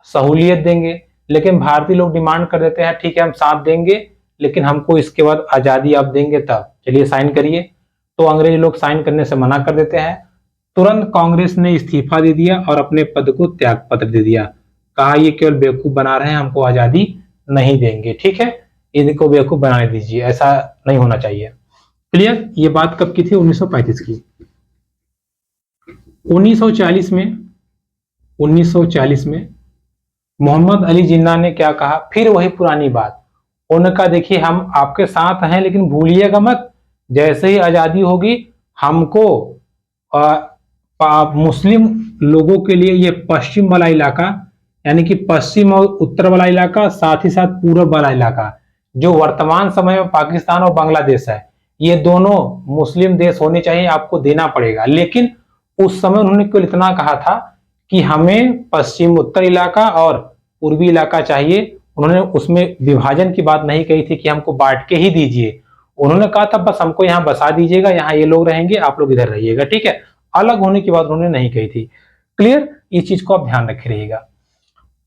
सहूलियत देंगे। लेकिन भारतीय लोग डिमांड कर देते हैं ठीक है हम साथ देंगे, लेकिन हमको इसके बाद आजादी आप देंगे तब, चलिए साइन करिए। तो अंग्रेज लोग साइन करने से मना कर देते हैं। तुरंत कांग्रेस ने इस्तीफा दे दिया और अपने पद को त्याग पत्र दे दिया, कहा ये केवल बेवकूफ बना रहे हैं, हमको आजादी नहीं देंगे, ठीक है, इनको बेवकूफ बनाने दीजिए, ऐसा नहीं होना चाहिए। क्लियर? ये बात कब की थी? 1935 की। 1940 में 1940 में मोहम्मद अली जिन्ना ने क्या कहा? फिर वही पुरानी बात, उनका देखिए हम आपके साथ हैं लेकिन भूलिएगा मत, जैसे ही आजादी होगी हमको मुस्लिम लोगों के लिए ये पश्चिम वाला इलाका, यानी कि पश्चिम और उत्तर वाला इलाका, साथ ही साथ पूर्व वाला इलाका, जो वर्तमान समय में पाकिस्तान और बांग्लादेश है, ये दोनों मुस्लिम देश होने चाहिए, आपको देना पड़ेगा। लेकिन उस समय उन्होंने केवल इतना कहा था कि हमें पश्चिम उत्तर इलाका और पूर्वी इलाका चाहिए। उन्होंने उसमें विभाजन की बात नहीं कही थी कि हमको बांट के ही दीजिए, उन्होंने कहा था बस हमको यहाँ बसा दीजिएगा, यहाँ ये लोग रहेंगे, आप लोग इधर रहिएगा, ठीक है। अलग होने की बात उन्होंने नहीं कही थी। क्लियर? इस चीज को आप ध्यान रखे रहिएगा,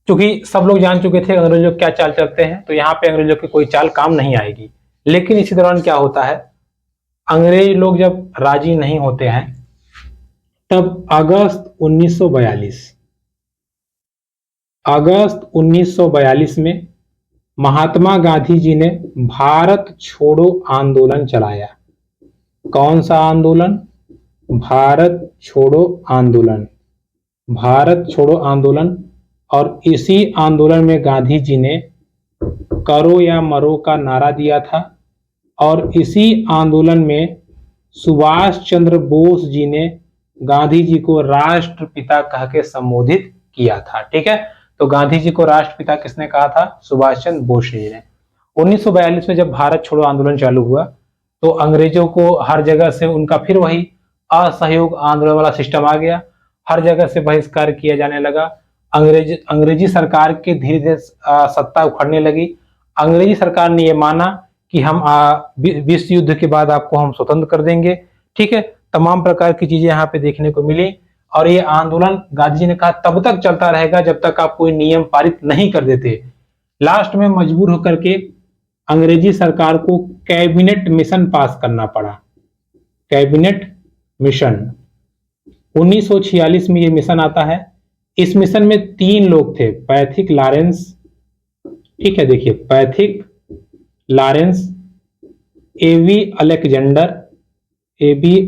क्योंकि सब लोग जान चुके थे अंग्रेज लोग क्या चाल चलते हैं, तो यहाँ पे अंग्रेज लोग की कोई चाल काम नहीं आएगी। लेकिन इसी दौरान क्या होता है, अंग्रेज लोग जब राजी नहीं होते हैं तब अगस्त 1942 में महात्मा गांधी जी ने भारत छोड़ो आंदोलन चलाया। कौन सा आंदोलन? भारत छोड़ो आंदोलन। भारत छोड़ो आंदोलन। और इसी आंदोलन में गांधी जी ने करो या मरो का नारा दिया था, और इसी आंदोलन में सुभाष चंद्र बोस जी ने गांधी जी को राष्ट्रपिता कह के संबोधित किया था, ठीक है। तो गांधी जी को राष्ट्रपिता किसने कहा था? सुभाष चंद्र बोस जी ने। 1942 में जब भारत छोड़ो आंदोलन चालू हुआ तो अंग्रेजों को हर जगह से उनका फिर वही असहयोग आंदोलन वाला सिस्टम आ गया, हर जगह से बहिष्कार किया जाने लगा। अंग्रेजी सरकार के धीरे धीरे सत्ता उखड़ने लगी। अंग्रेजी सरकार ने यह माना कि हम विश्व युद्ध के बाद आपको हम स्वतंत्र कर देंगे, ठीक है। तमाम प्रकार की चीजें यहाँ पे देखने को मिली, और ये आंदोलन गांधी जी ने कहा तब तक चलता रहेगा जब तक आप कोई नियम पारित नहीं कर देते। लास्ट में मजबूर होकर के अंग्रेजी सरकार को कैबिनेट मिशन पास करना पड़ा, कैबिनेट मिशन। 1946 में ये मिशन आता है। इस मिशन में 3 लोग थे, पैथिक लॉरेंस, ठीक है, देखिए पैथिक लॉरेंस, एवी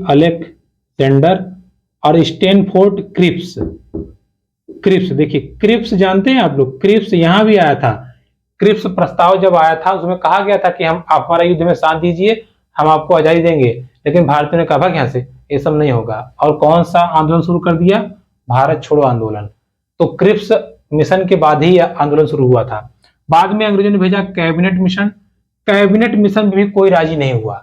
अलेक्जेंडर और स्टैनफोर्ड क्रिप्स। क्रिप्स, देखिए क्रिप्स जानते हैं आप लोग, क्रिप्स यहां भी आया था। क्रिप्स प्रस्ताव जब आया था उसमें कहा गया था कि हम आप हमारा युद्ध में साथ दीजिए, हम आपको आजादी देंगे, लेकिन भारतीयों ने कहा यहां से ये सब नहीं होगा, और कौन सा आंदोलन शुरू कर दिया? भारत छोड़ो आंदोलन। तो क्रिप्स मिशन के बाद ही आंदोलन शुरू हुआ था। बाद में अंग्रेजों ने भेजा कैबिनेट मिशन। कैबिनेट मिशन में भी कोई राजी नहीं हुआ,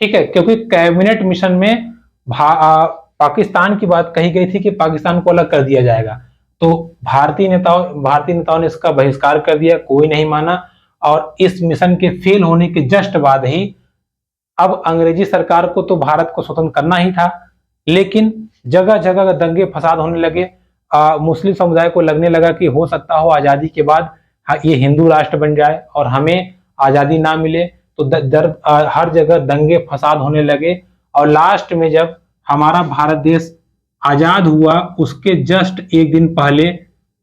ठीक है, क्योंकि कैबिनेट मिशन में पाकिस्तान की बात कही गई थी कि पाकिस्तान को अलग कर दिया जाएगा। तो भारतीय नेताओं ने इसका बहिष्कार कर दिया, कोई नहीं माना। और इस मिशन के फेल होने के जस्ट बाद ही अब अंग्रेजी सरकार को तो भारत को स्वतंत्र करना ही था, लेकिन जगह जगह दंगे फसाद होने लगे। मुस्लिम समुदाय को लगने लगा कि हो सकता हो आजादी के बाद ये हिंदू राष्ट्र बन जाए और हमें आजादी ना मिले, तो हर जगह दंगे फसाद होने लगे। और लास्ट में जब हमारा भारत देश आजाद हुआ उसके जस्ट एक दिन पहले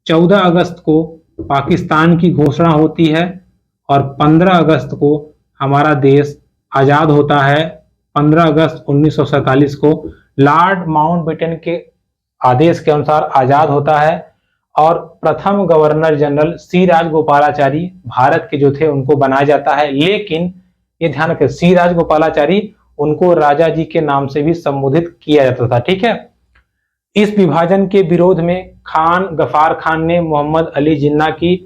14 अगस्त को पाकिस्तान की घोषणा होती है और 15 अगस्त को हमारा देश आजाद होता है। 15 अगस्त 1947 को लॉर्ड माउंटबेटन के आदेश के अनुसार आजाद होता है और प्रथम गवर्नर जनरल सी राजगोपालाचारी भारत के जो थे उनको बनाया जाता है। लेकिन ये ध्यान रखें, सी राजगोपालाचारी उनको राजा जी के नाम से भी संबोधित किया जाता था। ठीक है। इस विभाजन के विरोध में खान गफार खान ने मोहम्मद अली जिन्ना की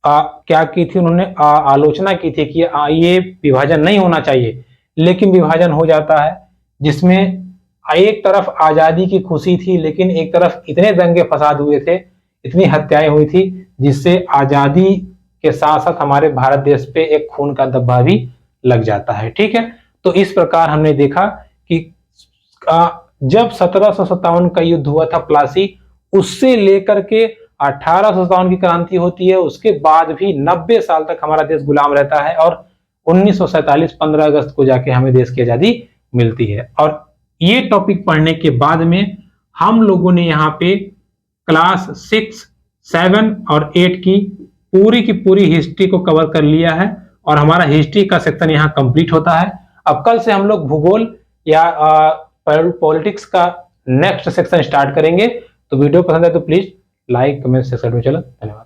क्या की थी, उन्होंने आलोचना की थी कि ये विभाजन नहीं होना चाहिए, लेकिन विभाजन हो जाता है जिसमें एक तरफ आजादी की खुशी थी लेकिन एक तरफ इतने दंगे फसाद हुए थे, इतनी हत्याएं हुई थी, जिससे आजादी के साथ साथ हमारे भारत देश पे एक खून का धब्बा भी लग जाता है। ठीक है। तो इस प्रकार हमने देखा कि जब 1757 का युद्ध हुआ था प्लासी, उससे लेकर के 1857 की क्रांति होती है, उसके बाद भी 90 साल तक हमारा देश गुलाम रहता है और 1947 15 अगस्त को जाके हमें देश की आजादी मिलती है। और ये टॉपिक पढ़ने के बाद में हम लोगों ने यहाँ पे क्लास 6, 7 और 8 की पूरी हिस्ट्री को कवर कर लिया है और हमारा हिस्ट्री का सेक्शन यहाँ कंप्लीट होता है। अब कल से हम लोग भूगोल या पॉलिटिक्स का नेक्स्ट सेक्शन स्टार्ट करेंगे। तो वीडियो पसंद है तो प्लीज लाइक कमेंट शेयर जरूर। चलो, धन्यवाद।